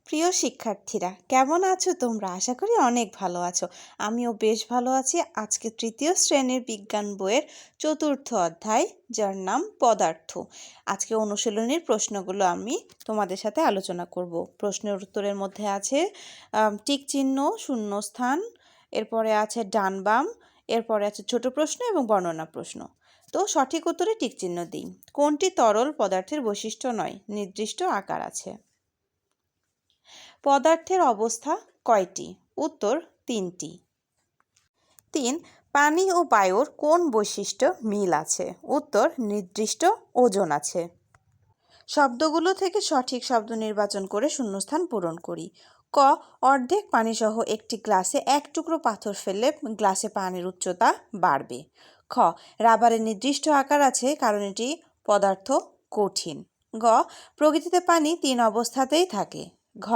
প্রিয় শিক্ষার্থীরা, কেমন আছো তোমরা? আশা করি অনেক ভালো আছো। আমিও বেশ ভালো আছি। আজকে তৃতীয় শ্রেণীর বিজ্ঞান বইয়ের চতুর্থ অধ্যায়, যার নাম পদার্থ। আজকে অনুশীলনীর প্রশ্নগুলো আমি তোমাদের সাথে আলোচনা করব। প্রশ্নের উত্তরের মধ্যে আছে টিক চিহ্ন, শূন্যস্থান, এরপরে আছে ডান বাম, এরপরে আছে ছোট প্রশ্ন এবং বর্ণনা প্রশ্ন। তো সঠিক উত্তরে টিক চিহ্ন দিই। কোনটি তরল পদার্থের বৈশিষ্ট্য নয়? নির্দিষ্ট আকার আছে। পদার্থের অবস্থা কয়টি? উত্তর 3টি। 3. পানি ও বায়ুর কোন বৈশিষ্ট্য মিল আছে? উত্তর নির্দিষ্ট ওজন আছে। শব্দগুলো থেকে সঠিক শব্দ নির্বাচন করে শূন্যস্থান পূরণ করি। ক. অর্ধেক পানিসহ একটি গ্লাসে এক টুকরো পাথর ফেললে গ্লাসে পানির উচ্চতা বাড়বে। খ. রাবারের নির্দিষ্ট আকার আছে কারণ এটি পদার্থ কঠিন। গ. প্রকৃতিতে পানি 3 অবস্থাতেই থাকে। ঘ.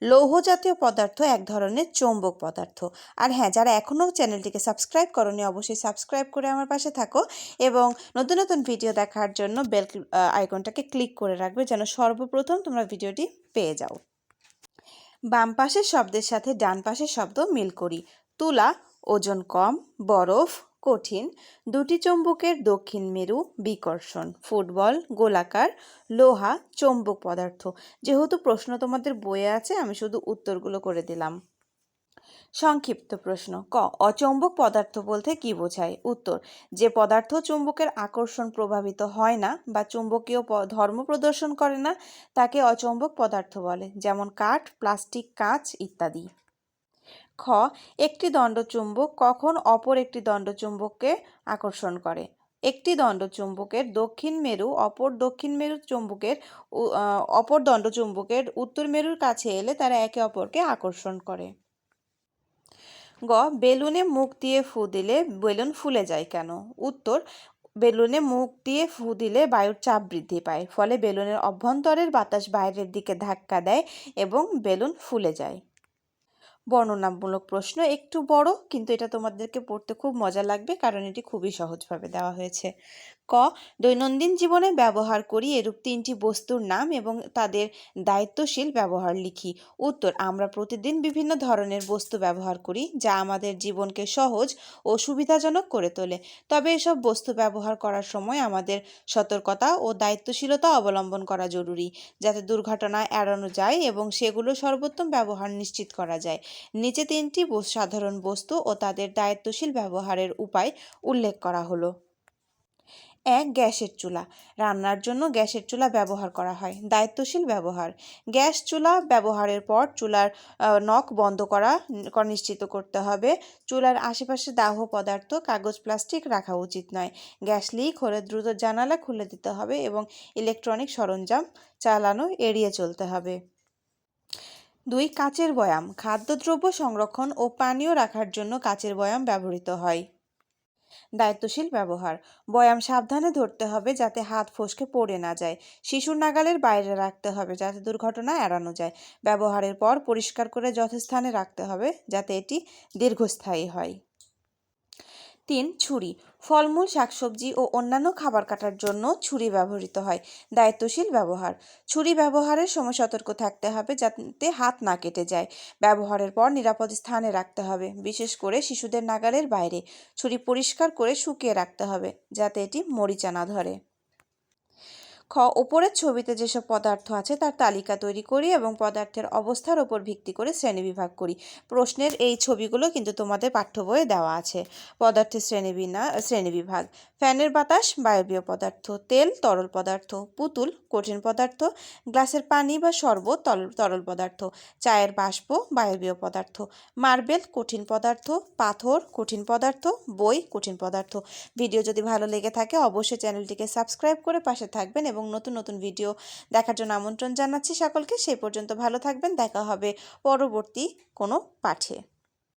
লৌহ জাতীয় পদার্থ এক ধরনের চৌম্বক পদার্থ। আর হ্যাঁ, যারা এখনও চ্যানেলটিকে সাবস্ক্রাইব করোনি অবশ্যই সাবস্ক্রাইব করে আমার পাশে থাকো এবং নতুন নতুন ভিডিও দেখার জন্য বেল আইকনটাকে ক্লিক করে রাখবে যেন সর্বপ্রথম তোমরা ভিডিওটি পেয়ে যাও। বাম পাশের শব্দের সাথে ডান পাশের শব্দ মিল করি। তুলা ওজন কম, বরফ কঠিন, দুটি চৌম্বকের দক্ষিণ মেরু বিকর্ষণ, ফুটবল গোলাকার, লোহা চৌম্বক পদার্থ। যেহেতু প্রশ্ন তোমাদের বইয়ে আছে আমি শুধু উত্তরগুলো করে দিলাম। সংক্ষিপ্ত প্রশ্ন। ক. অচৌম্বক পদার্থ বলতে কি বোঝায়? উত্তর, যে পদার্থ চুম্বকের আকর্ষণ প্রভাবিত হয় না বা চুম্বকীয় ধর্ম প্রদর্শন করে না তাকে অচৌম্বক পদার্থ বলে, যেমন কাঠ, প্লাস্টিক, কাঁচ ইত্যাদি। খ. একটি দণ্ডচুম্বক কখন অপর একটি দণ্ডচুম্বককে আকর্ষণ করে? একটি দণ্ডচুম্বকের দক্ষিণ মেরু অপর দণ্ডচুম্বকের উত্তর মেরুর কাছে এলে তারা একে অপরকে আকর্ষণ করে। গ. বেলুনে মুখ দিয়ে ফু দিলে বেলুন ফুলে যায় কেন? উত্তর, বেলুনে মুখ দিয়ে ফু দিলে বায়ুর চাপ বৃদ্ধি পায়, ফলে বেলুনের অভ্যন্তরের বাতাস বাইরের দিকে ধাক্কা দেয় এবং বেলুন ফুলে যায়। বর্ণনামূলক প্রশ্ন একটু বড়, কিন্তু এটা তোমাদেরকে পড়তে খুব মজা লাগবে কারণ এটি খুবই সহজভাবে দেওয়া হয়েছে। ক. দৈনন্দিন জীবনে ব্যবহার করি এরূপ 3টি বস্তুর নাম এবং তাদের দায়িত্বশীল ব্যবহার লিখি। উত্তর, আমরা প্রতিদিন বিভিন্ন ধরনের বস্তু ব্যবহার করি যা আমাদের জীবনকে সহজ ও সুবিধাজনক করে তোলে। তবে এসব বস্তু ব্যবহার করার সময় আমাদের সতর্কতা ও দায়িত্বশীলতা অবলম্বন করা জরুরি, যাতে দুর্ঘটনা এড়ানো যায় এবং সেগুলো সর্বোত্তম ব্যবহার নিশ্চিত করা যায়। নিচে 3টি সাধারণ বস্তু ও তাদের দায়িত্বশীল ব্যবহারের উপায় উল্লেখ করা হলো। 1. গ্যাসের চুলা। রান্নার জন্য গ্যাসের চুলা ব্যবহার করা হয়। দায়িত্বশীল ব্যবহার: গ্যাস চুলা ব্যবহারের পর চুলার নখ বন্ধ করা নিশ্চিত করতে হবে। চুলার আশেপাশে দাহ্য পদার্থ, কাগজ, প্লাস্টিক রাখা উচিত নয়। গ্যাস লিক হলে দ্রুত জানালা খুলে দিতে হবে এবং ইলেকট্রনিক সরঞ্জাম চালানো এড়িয়ে চলতে হবে। 2. কাচের বয়াম। খাদ্যদ্রব্য সংরক্ষণ ও পানীয় রাখার জন্য কাচের বয়াম ব্যবহৃত হয়। দায়িত্বশীল ব্যবহার: বয়াম সাবধানে ধরতে হবে যাতে হাত ফসকে পড়ে না যায়। শিশুর নাগালের বাইরে রাখতে হবে যাতে দুর্ঘটনা এড়ানো যায়। ব্যবহারের পর পরিষ্কার করে যথাস্থানে রাখতে হবে যাতে এটি দীর্ঘস্থায়ী হয়। 3. ছুরি। ফলমূল, শাকসবজি ও অন্যান্য খাবার কাটার জন্য ছুরি ব্যবহৃত হয়। দায়িত্বশীল ব্যবহার: ছুরি ব্যবহারের সময় সতর্ক থাকতে হবে যাতে হাত না কেটে যায়। ব্যবহারের পর নিরাপদ স্থানে রাখতে হবে, বিশেষ করে শিশুদের নাগালের বাইরে। ছুরি পরিষ্কার করে শুকিয়ে রাখতে হবে যাতে এটি মরিচা না ধরে। খ. ওপরের ছবিতে যেসব পদার্থ আছে তার তালিকা তৈরি করি এবং পদার্থের অবস্থার উপর ভিত্তি করে শ্রেণীবিভাগ করি। প্রশ্নের এই ছবিগুলো কিন্তু তোমাদের পাঠ্য বইয়ে দেওয়া আছে। পদার্থের শ্রেণীবিভাগ: ফ্যানের বাতাস বায়বীয় পদার্থ, তেল তরল পদার্থ, পুতুল কঠিন পদার্থ, গ্লাসের পানি বা শরবত তরল পদার্থ, চায়ের বাষ্প বায়বীয় পদার্থ, মার্বেল কঠিন পদার্থ, পাথর কঠিন পদার্থ, বই কঠিন পদার্থ। ভিডিও যদি ভালো লেগে থাকে অবশ্যই চ্যানেলটিকে সাবস্ক্রাইব করে পাশে থাকবেন এবং নতুন নতুন ভিডিও দেখার জন্য আমন্ত্রণ জানাচ্ছি সকলকে। সেই পর্যন্ত ভালো থাকবেন, দেখা হবে পরবর্তী কোনো পাঠে।